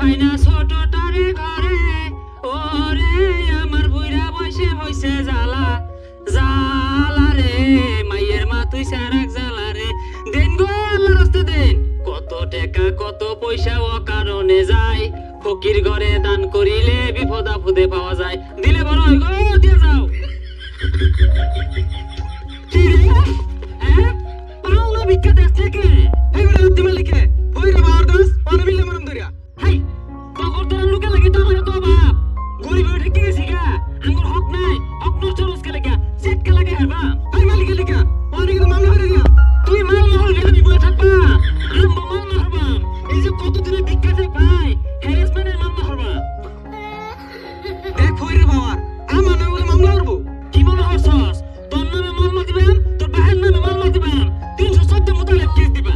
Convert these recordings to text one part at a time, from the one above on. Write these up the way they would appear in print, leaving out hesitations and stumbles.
ভাইনা ছোটটারে ঘরে ওরে আমার বুইরা বসে বসে জ্বালা জ্বালা রে মাইয়ের মা তুই সারাক জ্বালা রে দেন গো আল্লাহর রাস্তে দেন কত টাকা কত পয়সা ও কারণে যায় ফকির ঘরে দান করিলে বিপদ আপদে পাওয়া যায় দিলে বড় হয় গো দিয়ে যাও কি রে হ্যাঁ পাওনা ভিক্ষা দেশ থেকে এই বলে তুমি লিখে ওই রে বাহার দাস পানি মিলে মরম ধরিয়া হাই তগর তোরা লোকে লাগি তো আমার তো বাপ গরিব উঠে কি গেছি গা আঙ্গুর হক নাই হক নষ্ট রোজকে লাগা চেক কে লাগে হারবা হাই মালিক লিখা পানি কিন্তু মামলা করে দিয়া তুই মাল মহল গেলি বলে থাকবা আম্মা মাল মারবা এই যে কত দিনে ভিক্ষা দে ভাই হ্যারাসমেন্টের মামলা হারবা দেখ ওই রে বাবার আমার নামে বলে মামলা করব কি মনে হছস তোর নামে মামলা দিবাম তোর বাহের নামে মামলা দিবাম 314 মোতালেব কেস দিবা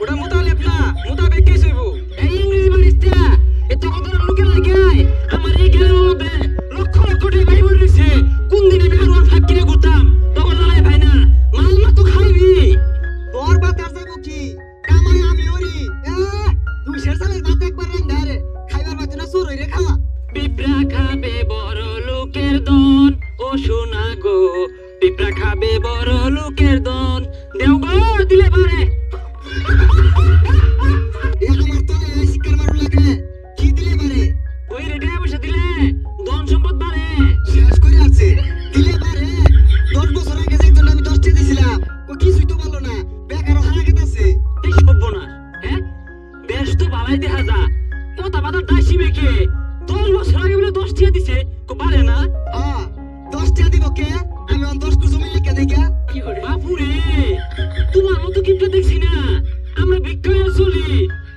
ওটা মোতালেব না মোতাবেক কেস হইব এই ইংরেজি বারিস্তা এত কথা লোকের লাগাই আমার এই গ্রামের মধ্যে লক্ষ লক্ষ টাকা ভাই মরিছে কোন দিন আমি আরো ফাঁকি রে ঘুরতাম তখন লাই ভাই না মামলা তো খাইবি তোর বাতার যাবো কি কামাই আমি ওরি তুই শেরসালের ভাত একবার রান্দা রে খাইবার বাত না চোর হইরে খাওয়া পিঁপড়া খাবে বড় লোকের দন ও সোনা গো পিঁপড়া খাবে বড় লোকের দন দেও গো দিলে পারে এ আমার তো এই শিকার মারু লাগে কি দিলে পারে ওই রেডি বসে দিলে ধন সম্পদ বাড়ে শেষ করে আছে দিলে পারে 10 বছর আগে একজন আমি 10 টা দিছিলাম ও কিছুই তো বললো না বেকার হারা গেছে এই সর্বনাশ হ্যাঁ বেশ তো ভালাই দেখা যা কথা বাতা দাসি মেকে 10 বছর আগে বলে 10 টা দিছে কো পারে না হ্যাঁ 10 টা দিব কে আমি 10 কো জমি লিখে দেখা কি করে বাপুরে তোমার মতো কিন্তু দেখছি না আমরা ভিক্ষায় চলি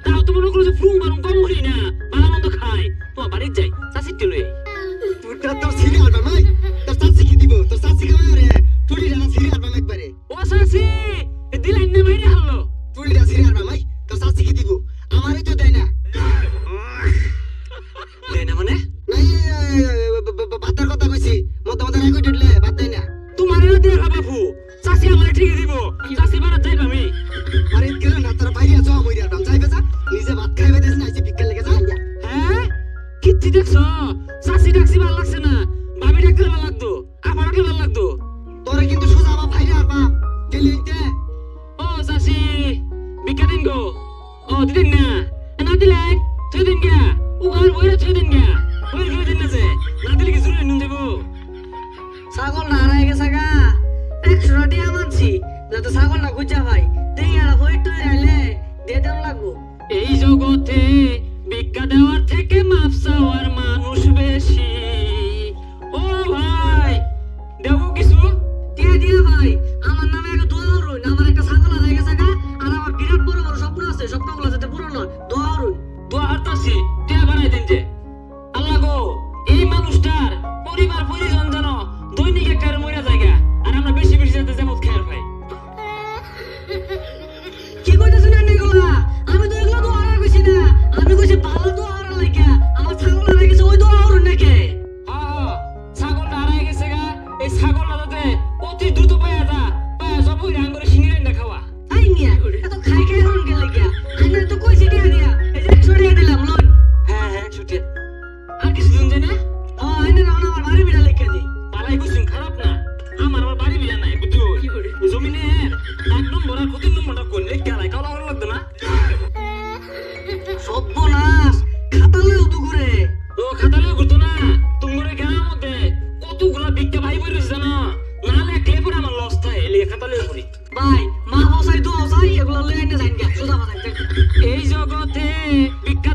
তাও তো মনে করো যে ফ্রুম বারুম কম হই না ভালো মন্দ খাই তোমার বাড়ি যাই চাষি টেলে তুইটা তোর ছিড়ে আলবা ভাই তোর চাষি কি দিব তোর চাষি খাবে রে তুই না ছিড়ে আলবা একবারে ও চাষি দিলাই না মাইরে হারলো তুই না ছিড়ে আলবা ভাই তোর চাষি কি দিব আমারই তো দেয় না দেয় না মানে নাই বাতার কথা কইছি মত মত রাখই দিলে বাদ দেয় না তোমারে না দেয়া বাবু চাষি আমারে ঠিক দিব চাষি বাড়া যাইবা আমি আরে কেন না তোর ভাইয়া যাও মইরা দাম যাইবে যা নিজে ভাত খাইবে দেছ না এসে ভিক্ষা লেগে যা হ্যাঁ কিচ্ছি দেখছো চাষি ডাকছি ভালো লাগছে না ভাবি ডাকতে ভালো লাগতো আমার কি ভালো লাগতো তোরে কিন্তু সোজা আমার ভাইরে আরবা গেলিতে ও চাষি ভিক্ষা দিন গো ও দিন না দিলে তুই দিন গা উগার বইরা তুই দিন গা ওই দিন না যে না দিলে কি জরুরি নুন দেবো ছাগল না হারাই গেছে গা 100 টাকা মানছি যত ছাগল না গুজা ভাই দেইয়ালা বই তুই আইলে দে দেন লাগবো এই জগতে ভিক্ষা দেওয়ার থেকে মাপ চাওয়ার মানুষ বেশি ও ভাই দেবো কিছু দিয়া ভাই আমার নামে একটা দোয়া হরুন আমার একটা ছাগল হারাই গেছে গা আর আমার বিরাট বড় বড় স্বপ্ন আছে স্বপ্নগুলো যাতে পূরণ হয় দোয়া হরুন দোয়া হারতাছি টিয়া বানাই দিন যে আল্লাহ গো এই মানুষটার পরিবার পরিজন জানো দৈনিক একটা মরে জায়গা আর আমরা বেশি বেশি যাতে যেমন খেয়াল পাই কি কইতেছ না এগুলা আমি তো এগুলা দোয়া হারা কইছি না আমি কইছি ভালো দোয়া হারা লাগা আমার ছাগল হারাই গেছে ওই দোয়া হরুন নাকি হ্যাঁ ছাগল হারাই গেছে গা এই ছাগল যাতে অতি দ্রুত পায়া সব ওই রাঙ্গরে শিঙি রান্না খাওয়া আই মিয়া এত খাই হরুন গেল লাগিয়া আমি তো কইছি দিয়া এই যে 100 টাকা দিলাম লন হ্যাঁ 100 টাকা আর কিছু দিন জানা ও এনে না আমার বাড়ি বিড়া লেখা দি পালাই কইছুন খারাপ না আমার বাড়ি বিড়া নাই বুঝছো জমিনের এক নম্বর আর কত নম্বরটা কোন লেখা নাই কালা হল লাগতো না সর্বনাশ খাতালেও তো ঘুরে ও খাতালেও ঘুরতো না তোমার গ্রামের মধ্যে কতগুলা ভিক্ষা ভাই বই রয়েছে জানো না লেখলে পরে আমার লস থাকে এলিয়ে খাতালেও ঘুরি ভাই মা হোসাই তো হোসাই এগুলো লয়ে এনে যাইন গা সুদা বাজাই এই জগতে ভিক্ষা